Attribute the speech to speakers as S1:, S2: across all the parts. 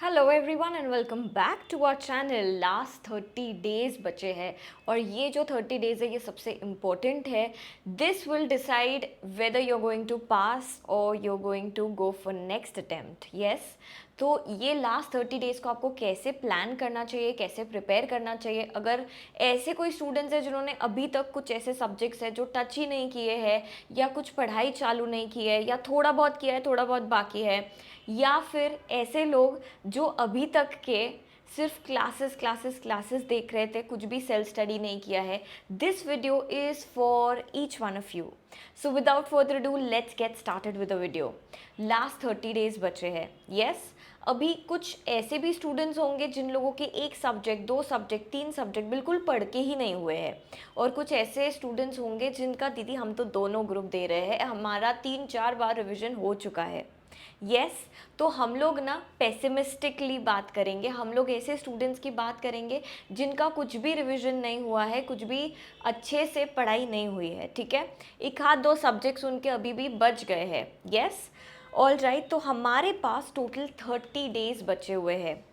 S1: Hello everyone and welcome back to our channel. Last 30 days बचे हैं और ये जो 30 डेज है ये सबसे इम्पोर्टेंट है। This will decide whether you are going to pass और you are going to go for next attempt. Yes, तो ये लास्ट 30 डेज़ को आपको कैसे प्लान करना चाहिए, कैसे प्रिपेयर करना चाहिए। अगर ऐसे कोई स्टूडेंट्स हैं जिन्होंने अभी तक कुछ ऐसे सब्जेक्ट्स हैं जो टच ही नहीं किए हैं, या कुछ पढ़ाई चालू नहीं की है, या थोड़ा बहुत किया है थोड़ा बहुत बाकी है, या फिर ऐसे लोग जो अभी तक के सिर्फ क्लासेस क्लासेस क्लासेस देख रहे थे, कुछ भी सेल्फ स्टडी नहीं किया है, this video is for each one of you. So without further do let's get started with the video. Last 30 days बचे हैं। यस, अभी कुछ ऐसे भी स्टूडेंट्स होंगे जिन लोगों के एक सब्जेक्ट, दो सब्जेक्ट, तीन सब्जेक्ट बिल्कुल पढ़ के ही नहीं हुए हैं, और कुछ ऐसे स्टूडेंट्स होंगे जिनका दीदी हम तो दोनों ग्रुप दे रहे हैं, हमारा 3-4 बार रिविज़न हो चुका है। यस, तो हम लोग ना पेसिमिस्टिकली बात करेंगे, हम लोग ऐसे स्टूडेंट्स की बात करेंगे जिनका कुछ भी रिवीजन नहीं हुआ है, कुछ भी अच्छे से पढ़ाई नहीं हुई है। ठीक है, एक आध दो सब्जेक्ट्स उनके अभी भी बच गए हैं। यस, ऑल राइट, तो हमारे पास टोटल 30 डेज बचे हुए हैं।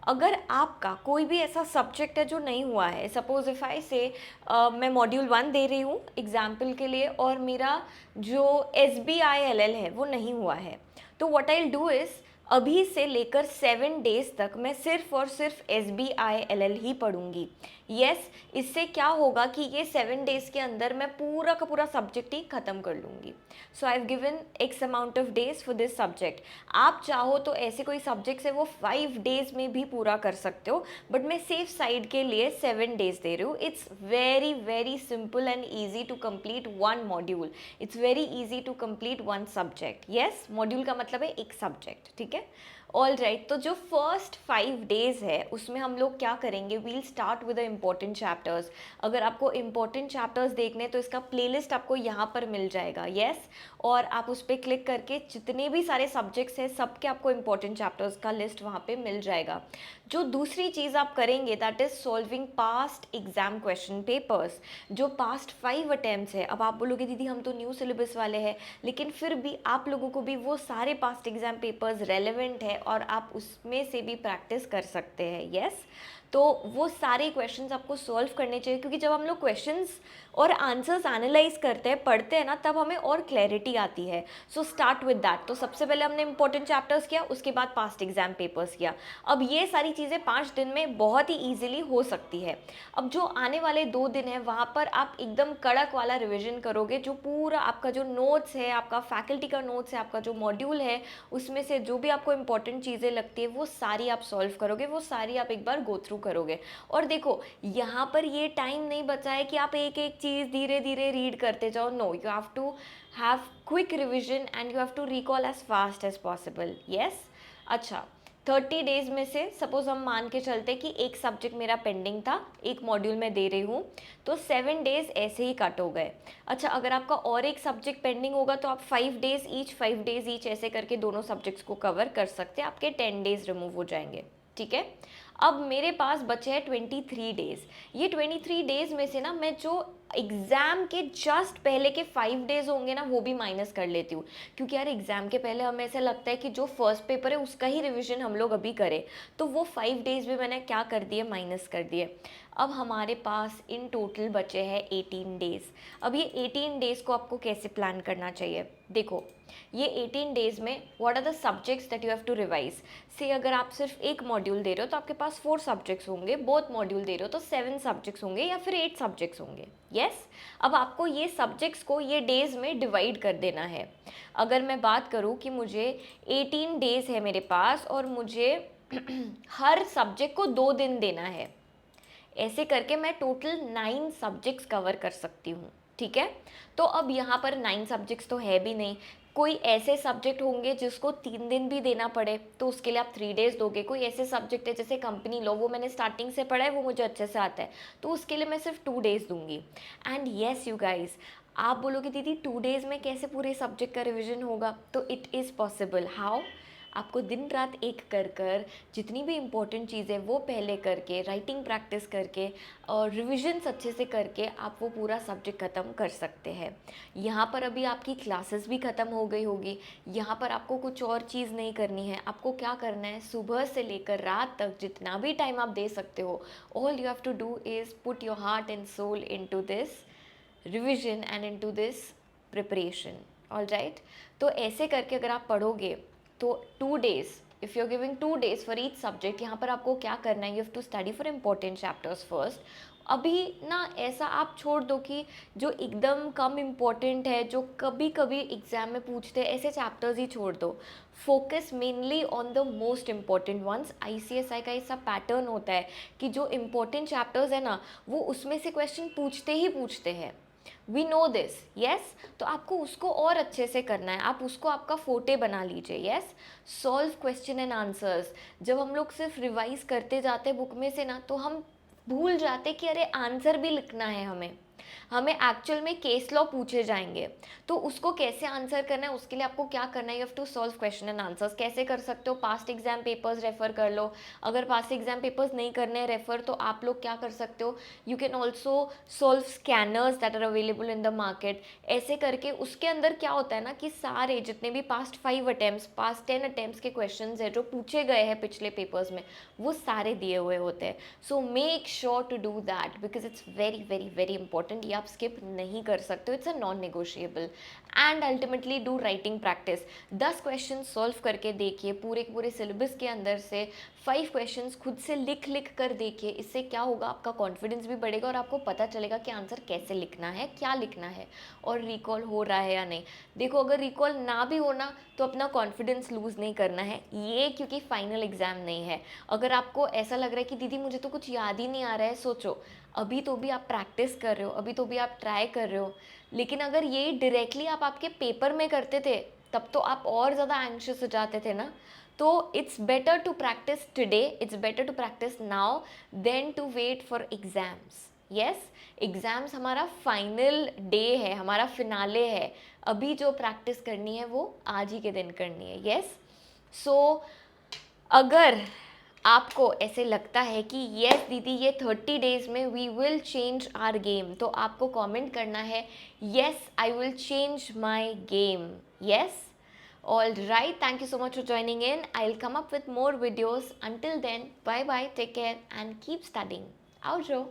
S1: अगर आपका कोई भी ऐसा सब्जेक्ट है जो नहीं हुआ है, सपोज इफ़ आई से मैं मॉड्यूल 1 दे रही हूँ एग्जाम्पल के लिए, और मेरा जो SBILL है वो नहीं हुआ है, तो what I will do is अभी से लेकर 7 डेज तक मैं सिर्फ और सिर्फ SBILL ही पढ़ूंगी। यस, इससे क्या होगा कि ये 7 डेज के अंदर मैं पूरा का पूरा सब्जेक्ट ही ख़त्म कर लूँगी। So I have given x amount of days for this subject. आप चाहो तो ऐसे कोई सब्जेक्ट्स है वो 5 डेज में भी पूरा कर सकते हो, बट मैं सेफ साइड के लिए 7 डेज दे रही हूँ। It's very very simple and easy to complete one module. It's very easy to complete one subject. Yes, module का मतलब है एक सब्जेक्ट। ठीक है, ऑल राइट, तो जो फर्स्ट 5 डेज है उसमें हम लोग क्या करेंगे, we'll start with the important chapters. अगर आपको इम्पोर्टेंट चैप्टर्स देखने तो इसका प्लेलिस्ट आपको यहाँ पर मिल जाएगा। यस, और आप उस पर क्लिक करके जितने भी सारे सब्जेक्ट्स हैं सबके आपको इम्पोर्टेंट चैप्टर्स का लिस्ट वहाँ पे मिल जाएगा। जो दूसरी चीज़ आप करेंगे that is solving past exam question papers, जो पास्ट 5 अटैम्प्ट्स है। अब आप बोलोगे दीदी हम तो न्यू सिलेबस वाले हैं, लेकिन फिर भी आप लोगों को भी वो सारे पास्ट एग्जाम पेपर्स रेलेवेंट है और आप उसमें से भी प्रैक्टिस कर सकते हैं। यस, तो वो सारे क्वेश्चंस आपको सॉल्व करने चाहिए, क्योंकि जब हम लोग क्वेश्चंस और आंसर्स एनालाइज करते हैं, पढ़ते हैं ना, तब हमें और क्लैरिटी आती है। So start with that. तो सबसे पहले हमने इंपॉर्टेंट चैप्टर्स किया, उसके बाद पास्ट एग्जाम पेपर्स किया। अब ये सारी चीज़ें 5 दिन में बहुत ही ईजिली हो सकती है। अब जो आने वाले 2 दिन है वहाँ पर आप एकदम कड़क वाला रिविजन करोगे, जो पूरा आपका जो नोट्स है, आपका फैकल्टी का नोट्स है, आपका जो मॉड्यूल है, उसमें से जो भी आपको इंपॉर्टेंट चीज़ें लगती है वो सारी आप सॉल्व करोगे, वो सारी आप एक बार गो थ्रू करोगे। और देखो, यहाँ पर ये टाइम नहीं बचा है कि आप एक एक चीज़ धीरे धीरे रीड करते जाओ। No, you have to have quick revision and you have to recall as fast as possible. Yes, अच्छा, 30 डेज में से सपोज हम मान के चलते कि एक सब्जेक्ट मेरा पेंडिंग था, एक मॉड्यूल में दे रही हूँ, तो 7 डेज ऐसे ही कट हो गए। अच्छा, अगर आपका और एक सब्जेक्ट पेंडिंग होगा तो आप 5 डेज ईच, 5 डेज ईच ऐसे करके दोनों सब्जेक्ट्स को कवर कर सकते हैं, आपके 10 डेज रिमूव हो जाएंगे। ठीक है, अब मेरे पास बचे हैं 23 डेज। ये 23 डेज में से ना मैं जो एग्ज़ाम के जस्ट पहले के 5 डेज होंगे ना वो भी माइनस कर लेती हूँ, क्योंकि यार एग्ज़ाम के पहले हमें ऐसा लगता है कि जो फर्स्ट पेपर है उसका ही रिवीजन हम लोग अभी करें, तो वो 5 डेज भी मैंने क्या कर दिए, माइनस कर दिए। अब हमारे पास इन टोटल बचे हैं 18 डेज। अब ये 18 डेज को आपको कैसे प्लान करना चाहिए, देखो, ये 18 डेज में what are the subjects that you have to revise. से अगर आप सिर्फ एक मॉड्यूल दे रहे हो तो आपके पास 4 सब्जेक्ट्स होंगे, बोथ मॉड्यूल दे रहे हो तो 7 सब्जेक्ट्स होंगे या फिर 8 सब्जेक्ट्स होंगे। यस, अब आपको ये सब्जेक्ट्स को ये डेज में डिवाइड कर देना है। अगर मैं बात करूँ कि मुझे 18 डेज है मेरे पास और मुझे हर सब्जेक्ट को 2 दिन देना है, ऐसे करके मैं टोटल 9 सब्जेक्ट्स कवर कर सकती हूँ। ठीक है, तो अब यहाँ पर 9 सब्जेक्ट्स तो है भी नहीं, कोई ऐसे सब्जेक्ट होंगे जिसको 3 दिन भी देना पड़े तो उसके लिए आप 3 डेज दोगे। कोई ऐसे सब्जेक्ट है जैसे कंपनी लॉ, वो मैंने स्टार्टिंग से पढ़ा है, वो मुझे अच्छे से आता है, तो उसके लिए मैं सिर्फ 2 डेज दूंगी। एंड येस यू गाइज, आप बोलोगे दीदी 2 डेज में कैसे पूरे सब्जेक्ट का रिविजन होगा, तो इट इज़ पॉसिबल। हाउ? आपको दिन रात एक कर कर जितनी भी इम्पोर्टेंट चीज़ें वो पहले करके, राइटिंग प्रैक्टिस करके और रिविजन्स अच्छे से करके आप वो पूरा सब्जेक्ट ख़त्म कर सकते हैं। यहाँ पर अभी आपकी क्लासेस भी ख़त्म हो गई होगी, यहाँ पर आपको कुछ और चीज़ नहीं करनी है। आपको क्या करना है, सुबह से लेकर रात तक जितना भी टाइम आप दे सकते हो, all you have to do is put your heart and soul into this revision and into this preparation. All right, तो ऐसे करके अगर आप पढ़ोगे तो 2 days, if you are giving 2 days for each subject, यहाँ पर आपको क्या करना है, you have to study for important chapters first. अभी ना ऐसा आप छोड़ दो कि जो एकदम कम इम्पोर्टेंट है, जो कभी कभी एग्जाम में पूछते हैं, ऐसे चैप्टर्स ही छोड़ दो। Focus mainly on the most important once. ICSI का ऐसा पैटर्न होता है कि जो इम्पोर्टेंट चैप्टर्स है ना, वो उसमें से क्वेश्चन पूछते ही पूछते हैं। We know this, yes. तो आपको उसको और अच्छे से करना है, आप उसको आपका फोटे बना लीजिए। Yes, solve question and answers. जब हम लोग सिर्फ रिवाइज करते जाते बुक में से ना, तो हम भूल जाते कि अरे आंसर भी लिखना है हमें। हमें एक्चुअल में केस लॉ पूछे जाएंगे, तो उसको कैसे आंसर करना है, उसके लिए आपको क्या करना है, you have to solve question and answers. कैसे कर सकते हो, पास्ट एग्जाम पेपर्स रेफर कर लो। अगर पास्ट एग्जाम पेपर्स नहीं करने हैं रेफर, तो आप लोग क्या कर सकते हो, you can also solve scanners that are available in the market. ऐसे करके उसके अंदर क्या होता है ना कि सारे जितने भी पास्ट 5 अटैम्प्ट, पास्ट 10 अटैम्प्ट के क्वेश्चन है जो पूछे गए हैं पिछले पेपर्स में, वो सारे दिए हुए होते हैं। So make sure to do that because it's very very very important. ये आप स्किप नहीं कर सकते हो, it's a non negotiable. And ultimately do writing practice. 10 question solve करके देखिए, पूरे के पूरे सिलेबस के अंदर से 5 क्वेश्चंस खुद से लिख लिख कर देखिए। इससे क्या होगा, आपका कॉन्फिडेंस भी बढ़ेगा और आपको पता चलेगा कि आंसर कैसे लिखना है, क्या लिखना है और रिकॉल हो रहा है या नहीं। देखो, अगर रिकॉल ना भी होना तो अपना कॉन्फिडेंस लूज़ नहीं करना है, ये क्योंकि फाइनल एग्जाम नहीं है। अगर आपको ऐसा लग रहा है कि दीदी मुझे तो कुछ याद ही नहीं आ रहा है, सोचो अभी तो भी आप प्रैक्टिस कर रहे हो, अभी तो भी आप ट्राई कर रहे हो। लेकिन अगर ये डायरेक्टली आप आपके पेपर में करते थे, तब तो आप और ज़्यादा एंग्शियस हो जाते थे ना। तो it's better to practise today, it's better to practise now then to wait for exams. Yes, exams हमारा फाइनल डे है, हमारा फिनाले है। अभी जो प्रैक्टिस करनी है वो आज ही के दिन करनी है। यस, सो अगर आपको ऐसे लगता है कि यस दीदी ये 30 डेज में we will change our game, तो आपको कमेंट करना है yes I will change my game. Yes, all right, thank you so much for joining in. I'll come up with more videos. Until then, bye bye, take care and keep studying. Outro.